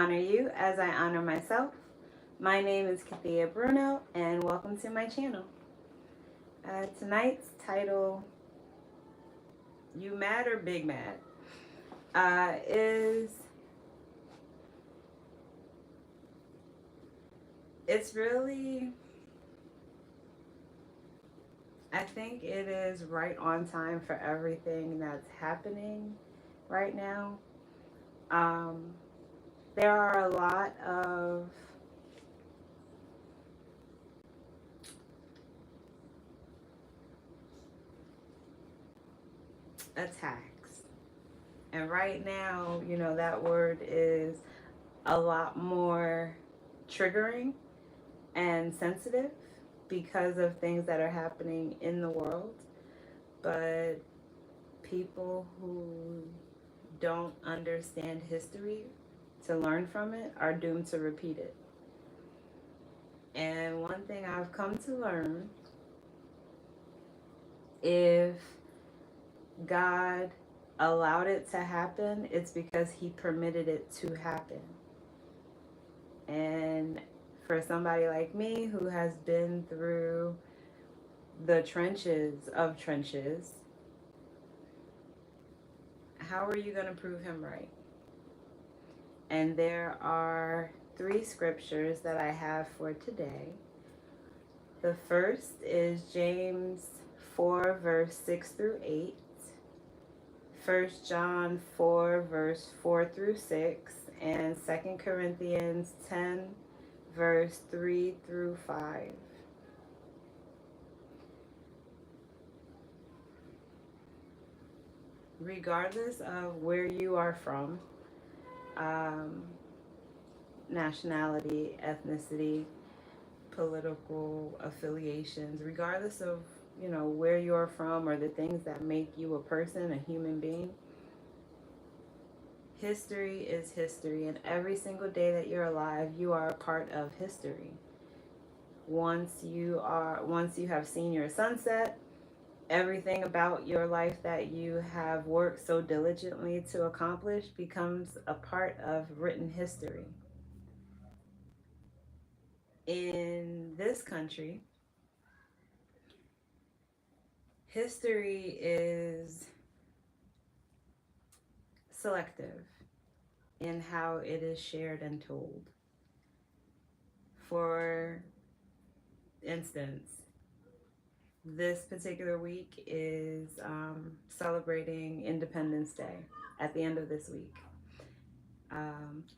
Honor you as I honor myself. My name is Kathia Bruno, and welcome to my channel. Tonight's title, You Mad or Big Mad, is it's really, I think it is right on time for everything that's happening right now. Um, there are a lot of attacks. And right now, that word is a lot more triggering and sensitive because of things that are happening in the world. But people who don't understand history to learn from it are doomed to repeat it. And one thing I've come to learn, if God allowed it to happen, it's because He permitted it to happen. And for somebody like me who has been through the trenches of trenches, how are you going to prove Him right? And there are 3 scriptures that I have for today. The first is James 4, verse 6 through 8. 1 John 4, verse 4 through 6. And 2 Corinthians 10, verse 3 through 5. Regardless of where you are from, nationality, ethnicity, political affiliations, regardless of where you're from or the things that make you a person, a human being, history is history, and every single day that you're alive, you are a part of history. Once you have seen your sunset, everything about your life that you have worked so diligently to accomplish becomes a part of written history. In this country, history is selective in how it is shared and told. For instance, this particular week is celebrating Independence Day at the end of this week.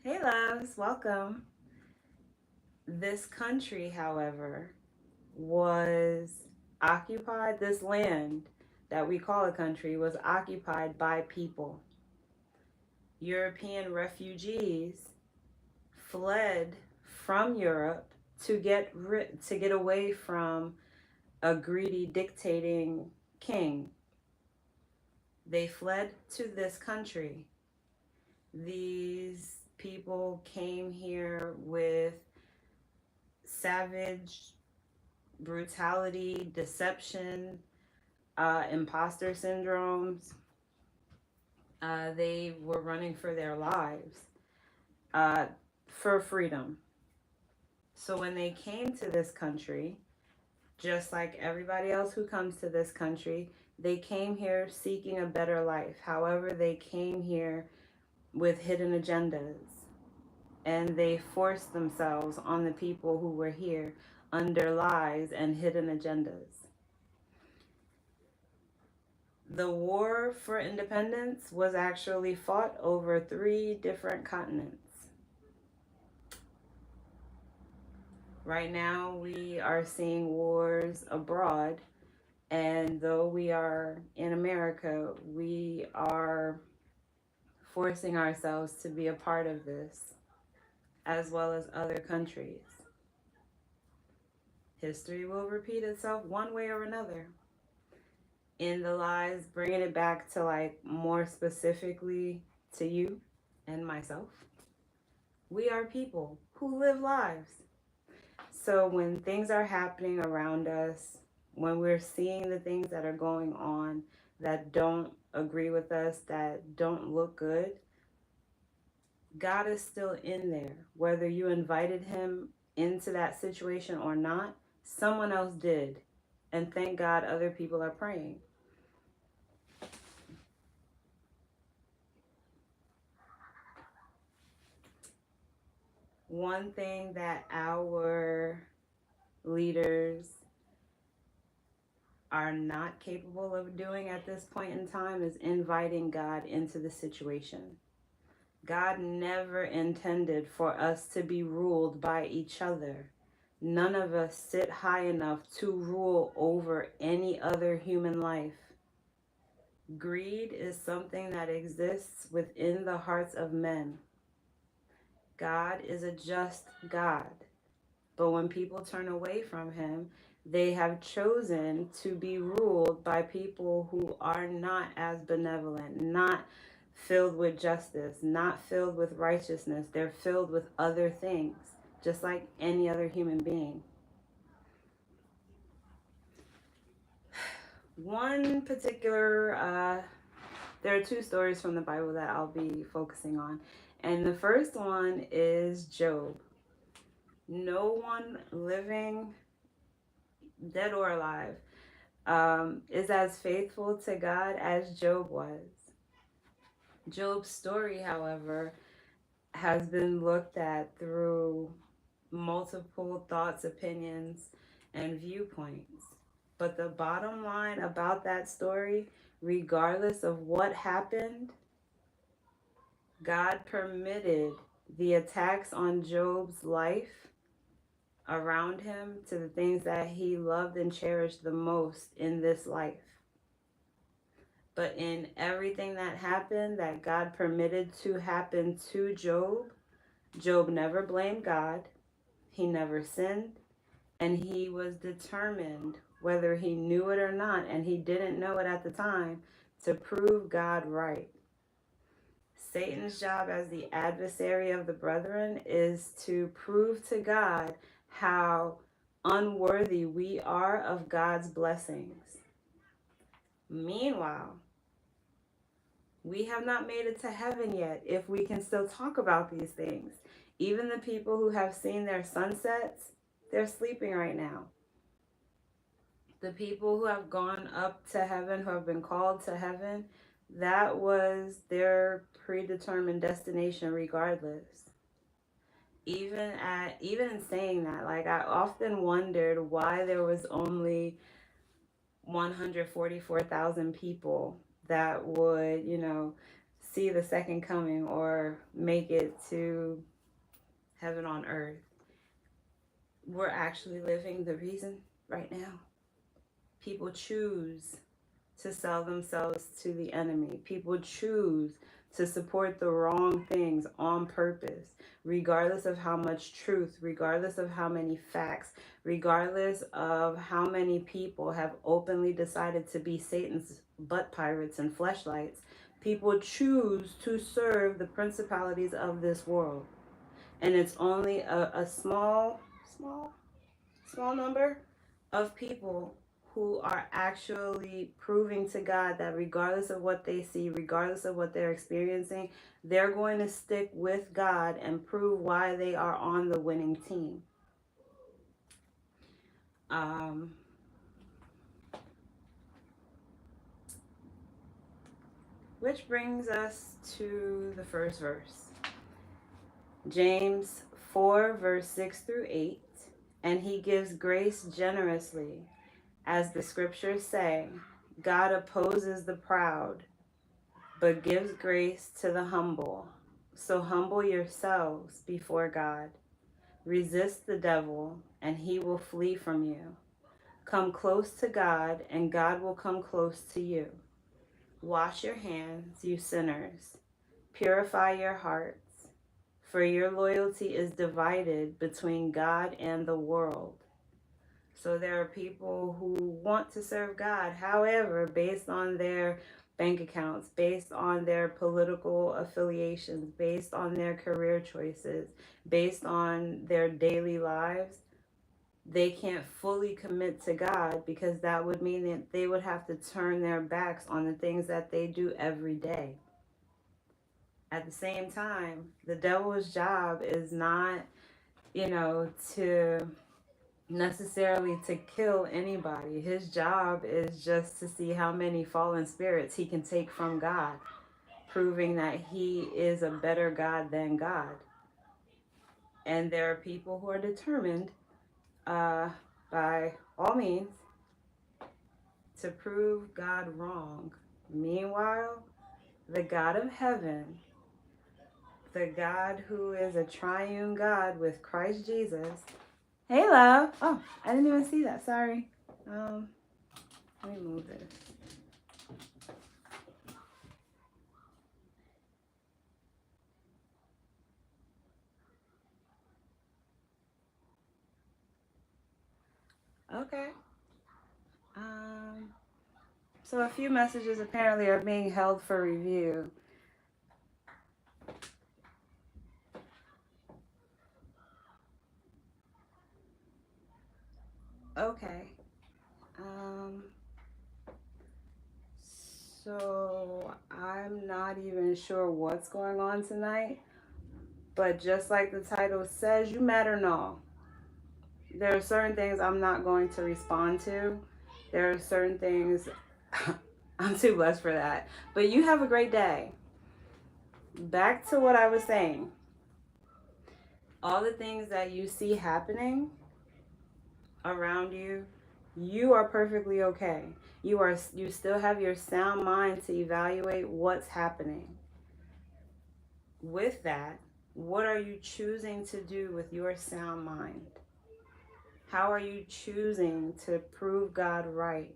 Hey loves, welcome. This country, however, was occupied, this land that we call a country was occupied by people. European refugees fled from Europe to get away from a greedy dictating king. They fled to this country. These people came here with savage brutality, deception, imposter syndromes. They were running for their lives, for freedom. So when they came to this country, just like everybody else who comes to this country, they came here seeking a better life. However, they came here with hidden agendas, and they forced themselves on the people who were here under lies and hidden agendas. The war for independence was actually fought over 3 different continents. Right now, we are seeing wars abroad, and though we are in America, we are forcing ourselves to be a part of this, as well as other countries. History will repeat itself one way or another. In the lies, bringing it back to more specifically to you and myself, we are people who live lives. So when things are happening around us, when we're seeing the things that are going on that don't agree with us, that don't look good, God is still in there. Whether you invited him into that situation or not, someone else did. And thank God other people are praying. One thing that our leaders are not capable of doing at this point in time is inviting God into the situation. God never intended for us to be ruled by each other. None of us sit high enough to rule over any other human life. Greed is something that exists within the hearts of men. God is a just God. But when people turn away from him, they have chosen to be ruled by people who are not as benevolent, not filled with justice, not filled with righteousness. They're filled with other things, just like any other human being. One particular, there are two stories from the Bible that I'll be focusing on. And the first one is Job. No one living, dead or alive, is as faithful to God as Job was. Job's story, however, has been looked at through multiple thoughts, opinions, and viewpoints. But the bottom line about that story, regardless of what happened, God permitted the attacks on Job's life around him to the things that he loved and cherished the most in this life. But in everything that happened that God permitted to happen to Job, Job never blamed God. He never sinned. And he was determined, whether he knew it or not, and he didn't know it at the time, to prove God right. Satan's job as the adversary of the brethren is to prove to God how unworthy we are of God's blessings. Meanwhile, we have not made it to heaven yet if we can still talk about these things. Even the people who have seen their sunsets, they're sleeping right now. The people who have gone up to heaven, who have been called to heaven, that was their predetermined destination regardless. Even in saying that, like, I often wondered why there was only 144,000 people that would, see the second coming or make it to heaven on earth. We're actually living the reason right now. People choose to sell themselves to the enemy. People choose to support the wrong things on purpose, regardless of how much truth, regardless of how many facts, regardless of how many people have openly decided to be Satan's butt pirates and fleshlights. People choose to serve the principalities of this world. And it's only a small number of people who are actually proving to God that regardless of what they see, regardless of what they're experiencing, they're going to stick with God and prove why they are on the winning team. Which brings us to the first verse. James 4, verse 6 through 8. And he gives grace generously. As the scriptures say, God opposes the proud, but gives grace to the humble. So humble yourselves before God. Resist the devil, and he will flee from you. Come close to God, and God will come close to you. Wash your hands, you sinners. Purify your hearts, for your loyalty is divided between God and the world. So there are people who want to serve God, however, based on their bank accounts, based on their political affiliations, based on their career choices, based on their daily lives, they can't fully commit to God, because that would mean that they would have to turn their backs on the things that they do every day. At the same time, the devil's job is not, to necessarily to kill anybody. His job is just to see how many fallen spirits he can take from God, proving that he is a better God than God. And there are people who are determined, by all means, to prove God wrong. Meanwhile, the God of heaven, the God who is a triune God with Christ Jesus. Hey, love. Oh, I didn't even see that. Sorry. Let me move this. Okay. So a few messages apparently are being held for review. Okay. So I'm not even sure what's going on tonight, but just like the title says, you matter no. There are certain things I'm not going to respond to. There are certain things I'm too blessed for that. But you have a great day. Back to what I was saying. All the things that you see happening around you, you are perfectly okay. You still have your sound mind to evaluate what's happening. With that, what are you choosing to do with your sound mind? How are you choosing to prove God right?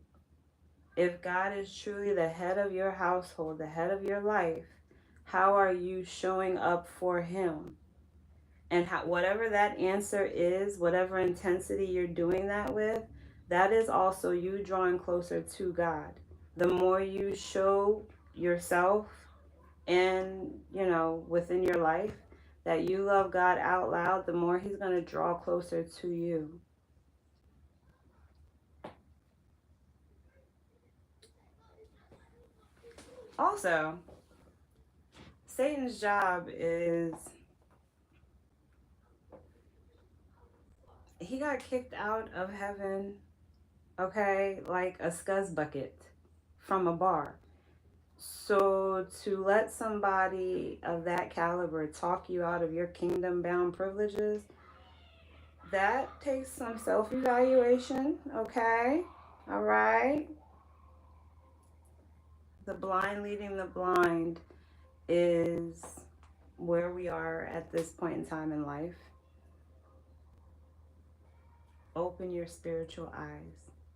If God is truly the head of your household, the head of your life, how are you showing up for him? And whatever that answer is, whatever intensity you're doing that with, that is also you drawing closer to God. The more you show yourself and, within your life that you love God out loud, the more he's going to draw closer to you. Also, Satan's job is, he got kicked out of heaven, okay, like a scuzz bucket from a bar. So to let somebody of that caliber talk you out of your kingdom bound privileges, that takes some self-evaluation, okay? All right. The blind leading the blind is where we are at this point in time in life. Open your spiritual eyes.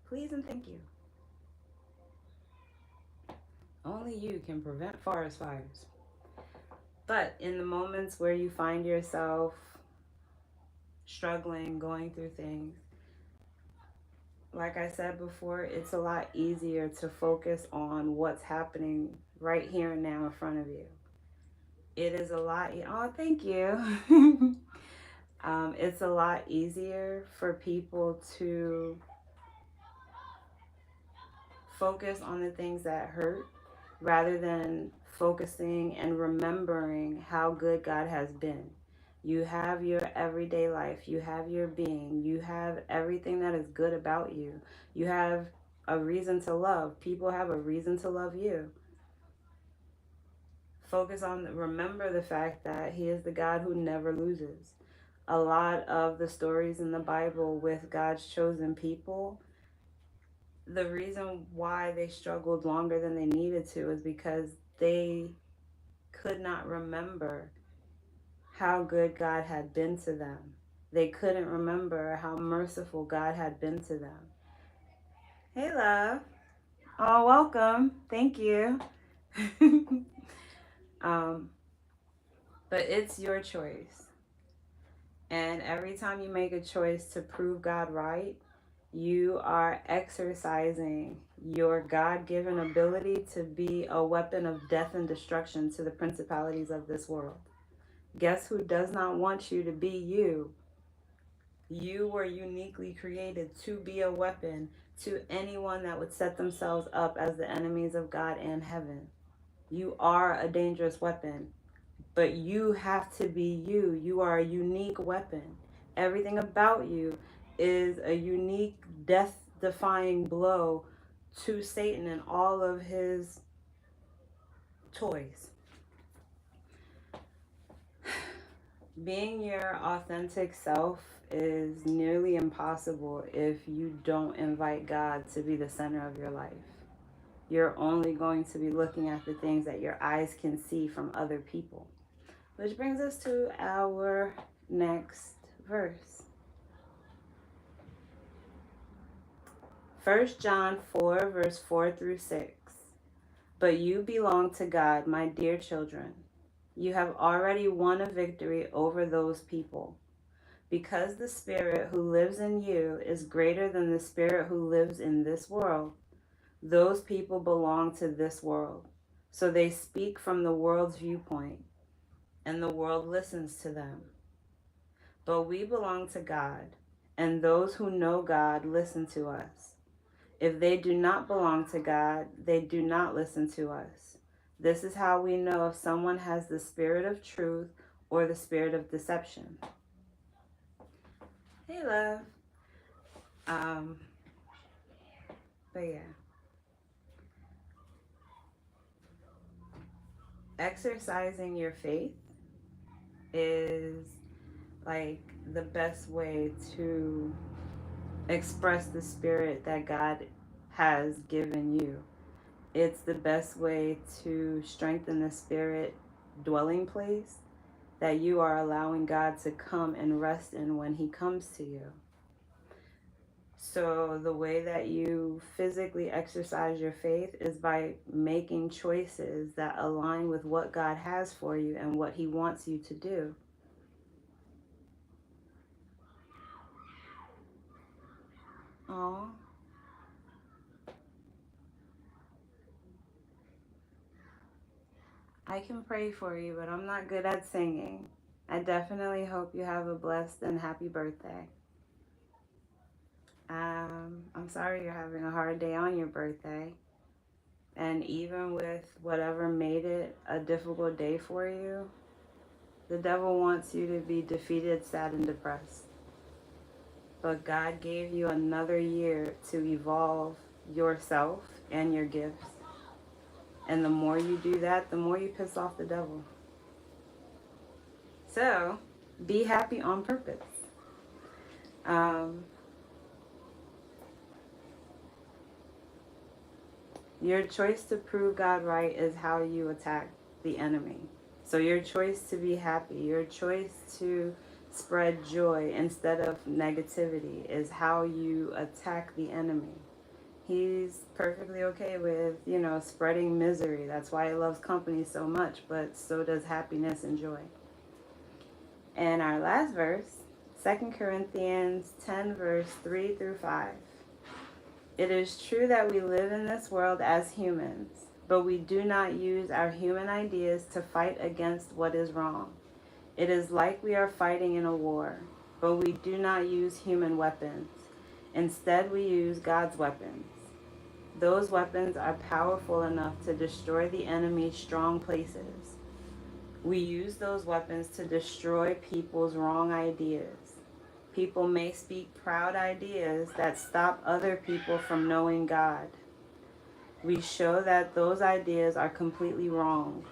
Please and thank you. Only you can prevent forest fires. But in the moments where you find yourself struggling, going through things, like I said before, it's a lot easier to focus on what's happening right here and now in front of you. It is a lot, oh, thank you. It's a lot easier for people to focus on the things that hurt rather than focusing and remembering how good God has been. You have your everyday life. You have your being. You have everything that is good about you. You have a reason to love. People have a reason to love you. Remember the fact that he is the God who never loses. A lot of the stories in the Bible with God's chosen people, the reason why they struggled longer than they needed to is because they could not remember how good God had been to them. They couldn't remember how merciful God had been to them. Hey, love. Oh, welcome. Thank you. But it's your choice. And every time you make a choice to prove God right, you are exercising your God-given ability to be a weapon of death and destruction to the principalities of this world. Guess who does not want you to be you? You were uniquely created to be a weapon to anyone that would set themselves up as the enemies of God and heaven. You are a dangerous weapon. But you have to be you. You are a unique weapon. Everything about you is a unique death-defying blow to Satan and all of his toys. Being your authentic self is nearly impossible if you don't invite God to be the center of your life. You're only going to be looking at the things that your eyes can see from other people. Which brings us to our next verse. 1 John 4, verse 4 through 6. But you belong to God, my dear children. You have already won a victory over those people. Because the Spirit who lives in you is greater than the Spirit who lives in this world, those people belong to this world. So they speak from the world's viewpoint, and the world listens to them. But we belong to God, and those who know God listen to us. If they do not belong to God, they do not listen to us. This is how we know if someone has the spirit of truth or the spirit of deception. Hey, love. But yeah. Exercising your faith is like the best way to express the spirit that God has given you. It's the best way to strengthen the spirit dwelling place that you are allowing God to come and rest in when he comes to you. So the way that you physically exercise your faith is by making choices that align with what God has for you and what he wants you to do. Aww. I can pray for you, but I'm not good at singing. I definitely hope you have a blessed and happy birthday. I'm sorry you're having a hard day on your birthday. And even with whatever made it a difficult day for you, the devil wants you to be defeated, sad, and depressed. But God gave you another year to evolve yourself and your gifts. And the more you do that, the more you piss off the devil. So, be happy on purpose. Your choice to prove God right is how you attack the enemy. So your choice to be happy, your choice to spread joy instead of negativity is how you attack the enemy. He's perfectly okay with, spreading misery. That's why he loves company so much, but so does happiness and joy. And our last verse, 2 Corinthians 10, verse 3 through 5. It is true that we live in this world as humans, but we do not use our human ideas to fight against what is wrong. It is like we are fighting in a war, but we do not use human weapons. Instead, we use God's weapons. Those weapons are powerful enough to destroy the enemy's strong places. We use those weapons to destroy people's wrong ideas. People may speak proud ideas that stop other people from knowing God. We show that those ideas are completely wrong.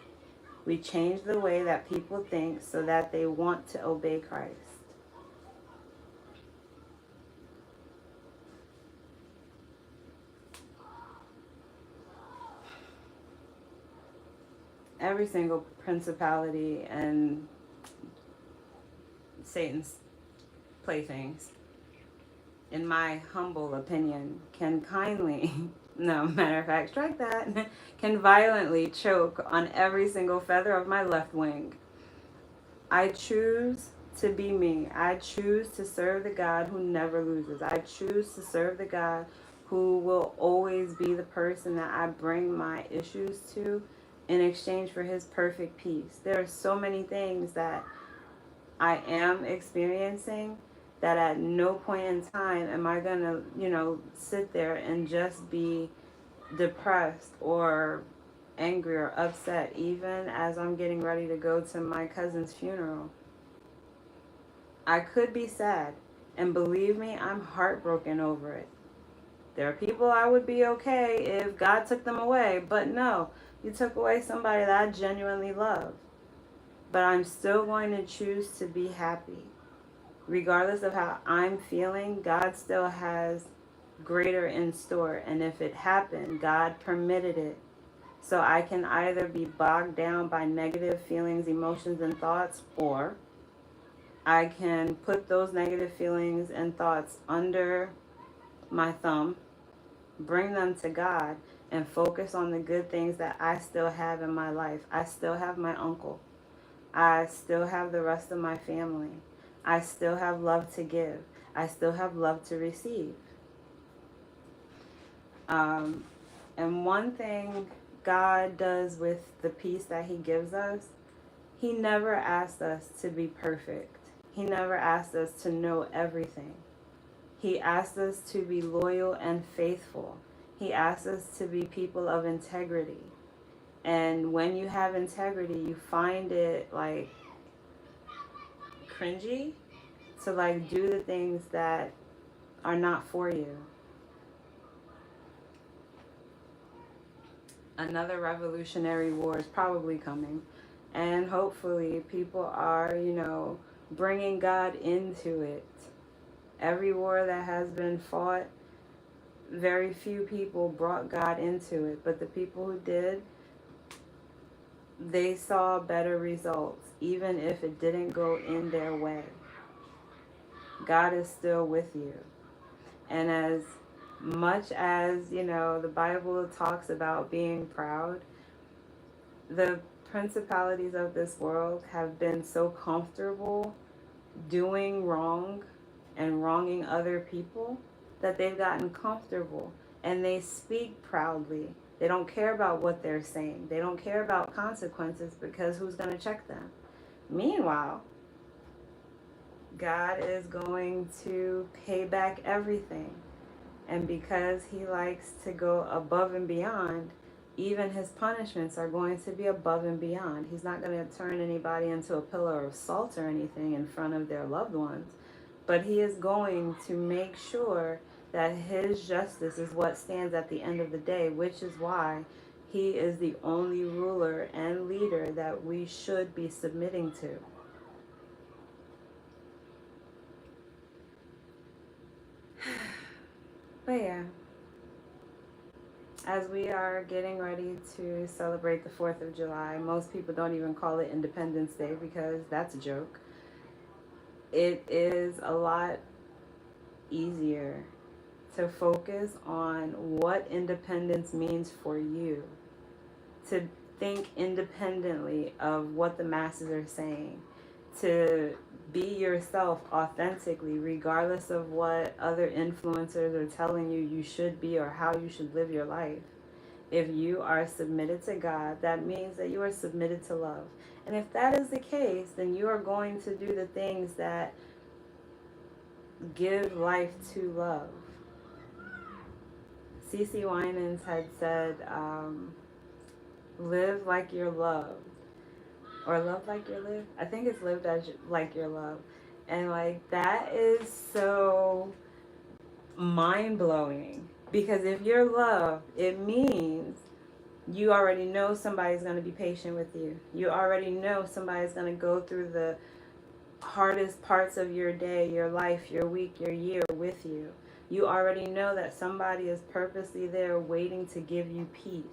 We change the way that people think so that they want to obey Christ. Every single principality and Satan's playthings, in my humble opinion, can kindly, no, matter of fact, strike that, can violently choke on every single feather of my left wing. I choose to be me. I choose to serve the God who never loses. I choose to serve the God who will always be the person that I bring my issues to in exchange for his perfect peace. There are so many things that I am experiencing that at no point in time am I going to, sit there and just be depressed or angry or upset, even as I'm getting ready to go to my cousin's funeral. I could be sad, and believe me, I'm heartbroken over it. There are people I would be okay if God took them away, but no, you took away somebody that I genuinely love. But I'm still going to choose to be happy. Regardless of how I'm feeling, God still has greater in store. And if it happened, God permitted it. So I can either be bogged down by negative feelings, emotions, and thoughts, or I can put those negative feelings and thoughts under my thumb, bring them to God, and focus on the good things that I still have in my life. I still have my uncle. I still have the rest of my family. I still have love to give. I still have love to receive. And one thing God does with the peace that He gives us, He never asked us to be perfect. He never asked us to know everything. He asked us to be loyal and faithful. He asked us to be people of integrity. And when you have integrity, you find it like cringy to like do the things that are not for you. Another revolutionary war is probably coming. And hopefully people are, bringing God into it. Every war that has been fought, very few people brought God into it. But the people who did, they saw better results, even if it didn't go in their way. God is still with you. And as much as, the Bible talks about being proud, the principalities of this world have been so comfortable doing wrong and wronging other people that they've gotten comfortable, and they speak proudly. They don't care about what they're saying. They don't care about consequences, because who's going to check them? Meanwhile, God is going to pay back everything. And because He likes to go above and beyond, even His punishments are going to be above and beyond. He's not going to turn anybody into a pillar of salt or anything in front of their loved ones. But He is going to make sure that His justice is what stands at the end of the day, which is why He is the only ruler and leader that we should be submitting to. But yeah, as we are getting ready to celebrate the 4th of July, most people don't even call it Independence Day because that's a joke. It is a lot easier to focus on what independence means for you, to think independently of what the masses are saying, to be yourself authentically, regardless of what other influencers are telling you you should be or how you should live your life. If you are submitted to God, that means that you are submitted to love. And if that is the case, then you are going to do the things that give life to love. C.C. Winans had said, live like you're loved. Or love like you're lived. I think it's lived as like you're loved. And like that is so mind-blowing. Because if you're loved, it means you already know somebody's going to be patient with you. You already know somebody's going to go through the hardest parts of your day, your life, your week, your year with you. You already know that somebody is purposely there waiting to give you peace.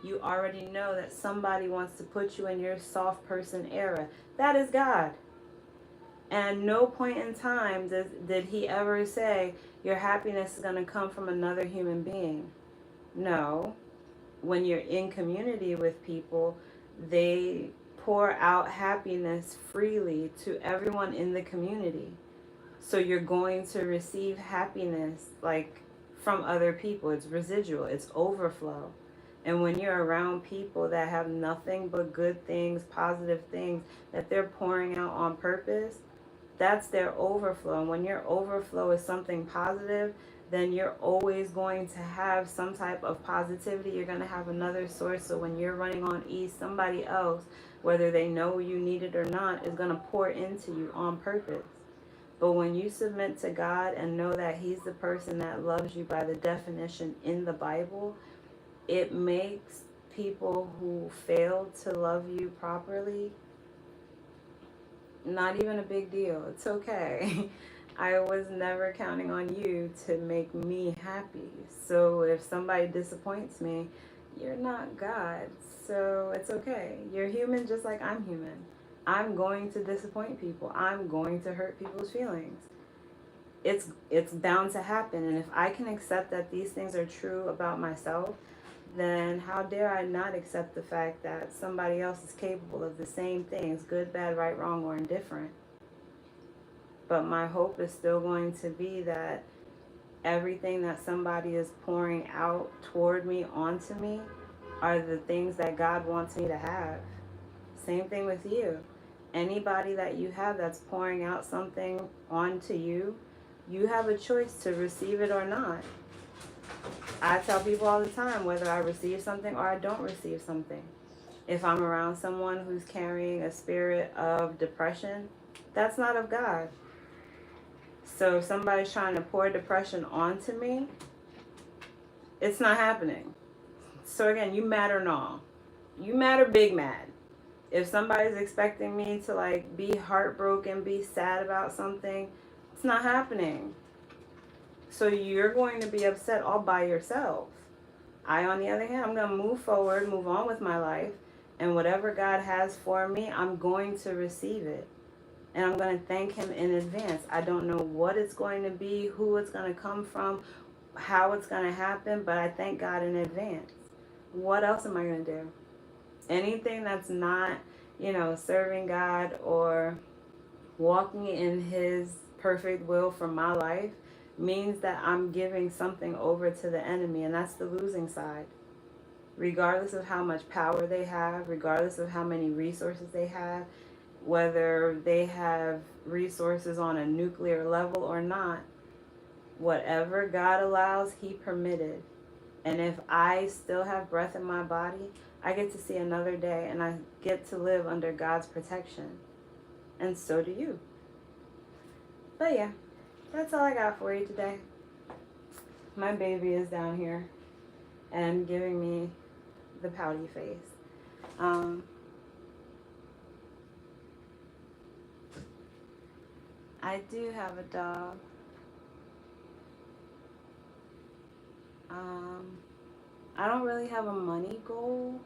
You already know that somebody wants to put you in your soft person era. That is God. And no point in time did He ever say your happiness is going to come from another human being. No. When you're in community with people, they pour out happiness freely to everyone in the community. So you're going to receive happiness like from other people. It's residual, it's overflow. And when you're around people that have nothing but good things, positive things that they're pouring out on purpose, that's their overflow. And when your overflow is something positive, then you're always going to have some type of positivity. You're going to have another source. So when you're running on E, somebody else, whether they know you need it or not, is going to pour into you on purpose. But when you submit to God and know that He's the person that loves you by the definition in the Bible, it makes people who fail to love you properly not even a big deal. It's okay. I was never counting on you to make me happy. So if somebody disappoints me, you're not God. So it's okay. You're human just like I'm human. I'm going to disappoint people. I'm going to hurt people's feelings. It's bound to happen. And if I can accept that these things are true about myself, then how dare I not accept the fact that somebody else is capable of the same things, good, bad, right, wrong, or indifferent. But my hope is still going to be that everything that somebody is pouring out toward me, onto me, are the things that God wants me to have. Same thing with you. Anybody that you have that's pouring out something onto you, you have a choice to receive it or not. I tell people all the time, whether I receive something or I don't receive something. If I'm around someone who's carrying a spirit of depression, that's not of God. So if somebody's trying to pour depression onto me, it's not happening. So again, you mad or no? You mad or big mad? If somebody's expecting me to like be heartbroken, be sad about something, it's not happening. So you're going to be upset all by yourself. I, on the other hand, I'm going to move forward, move on with my life, and whatever God has for me, I'm going to receive it. And I'm going to thank Him in advance. I don't know what it's going to be, who it's going to come from, how it's going to happen, but I thank God in advance. What else am I going to do? Anything that's not, serving God or walking in His perfect will for my life means that I'm giving something over to the enemy, and that's the losing side. Regardless of how much power they have, regardless of how many resources they have, whether they have resources on a nuclear level or not, whatever God allows, He permitted. And if I still have breath in my body, I get to see another day, and I get to live under God's protection. And so do you. But yeah, that's all I got for you today. My baby is down here and giving me the pouty face. I do have a dog. I don't really have a money goal,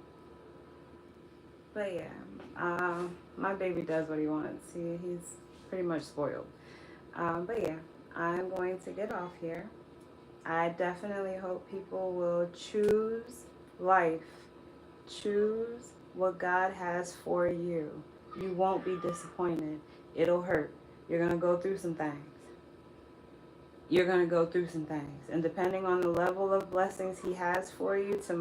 but yeah, my baby does what he wants. He's pretty much spoiled. But yeah, I'm going to get off here. I definitely hope people will choose life. Choose what God has for you. You won't be disappointed. It'll hurt. You're going to go through some things. And depending on the level of blessings He has for you, to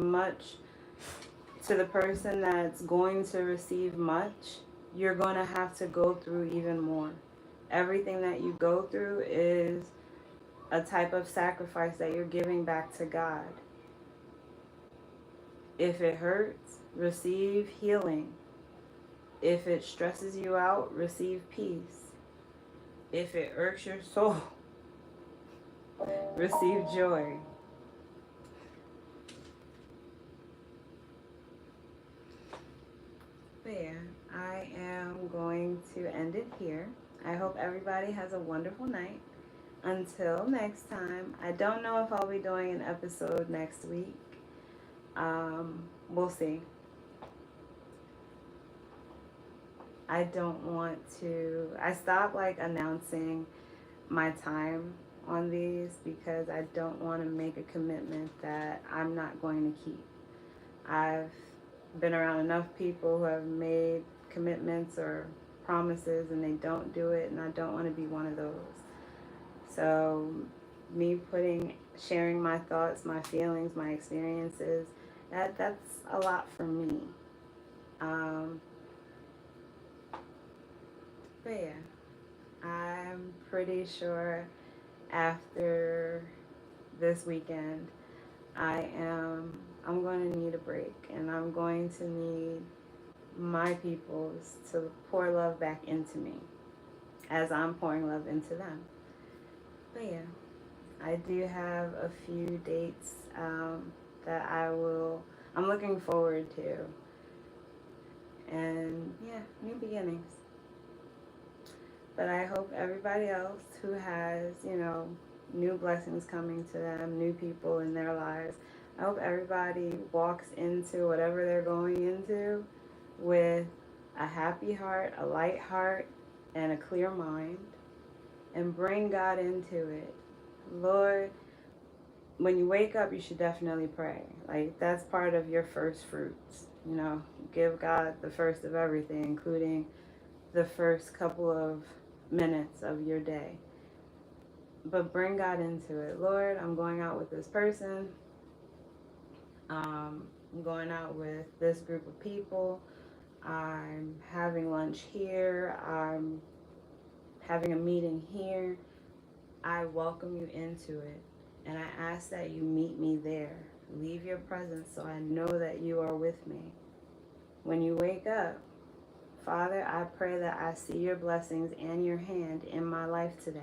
the person that's going to receive much, you're going to have to go through even more. Everything that you go through is a type of sacrifice that you're giving back to God. If it hurts, receive healing. If it stresses you out, receive peace. If it irks your soul, receive joy. But yeah, I am going to end it here. I hope everybody has a wonderful night. Until next time, I don't know if I'll be doing an episode next week. We'll see. I don't want to, I stopped announcing my time on these because I don't want to make a commitment that I'm not going to keep. I've been around enough people who have made commitments or promises and they don't do it, and I don't want to be one of those. So me sharing my thoughts, my feelings, my experiences, that's a lot for me. But yeah, I'm pretty sure after this weekend, I'm going to need a break, and I'm going to need my peoples to pour love back into me as I'm pouring love into them. But yeah, I do have a few dates that I'm looking forward to. And yeah, new beginnings. But I hope everybody else who has, new blessings coming to them, new people in their lives, I hope everybody walks into whatever they're going into with a happy heart, a light heart, and a clear mind, and bring God into it. Lord, when you wake up, you should definitely pray. Like, that's part of your first fruits. Give God the first of everything, including the first couple of minutes of your day. But bring God into it. Lord, I'm going out with this person. I'm going out with this group of people. I'm having lunch here. I'm having a meeting here. I welcome you into it. And I ask that you meet me there. Leave your presence so I know that you are with me. When you wake up, Father, I pray that I see your blessings and your hand in my life today.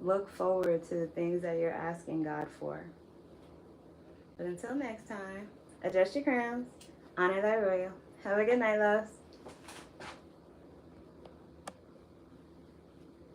Look forward to the things that you're asking God for. But until next time, adjust your crowns, honor thy royal. Have a good night, loves.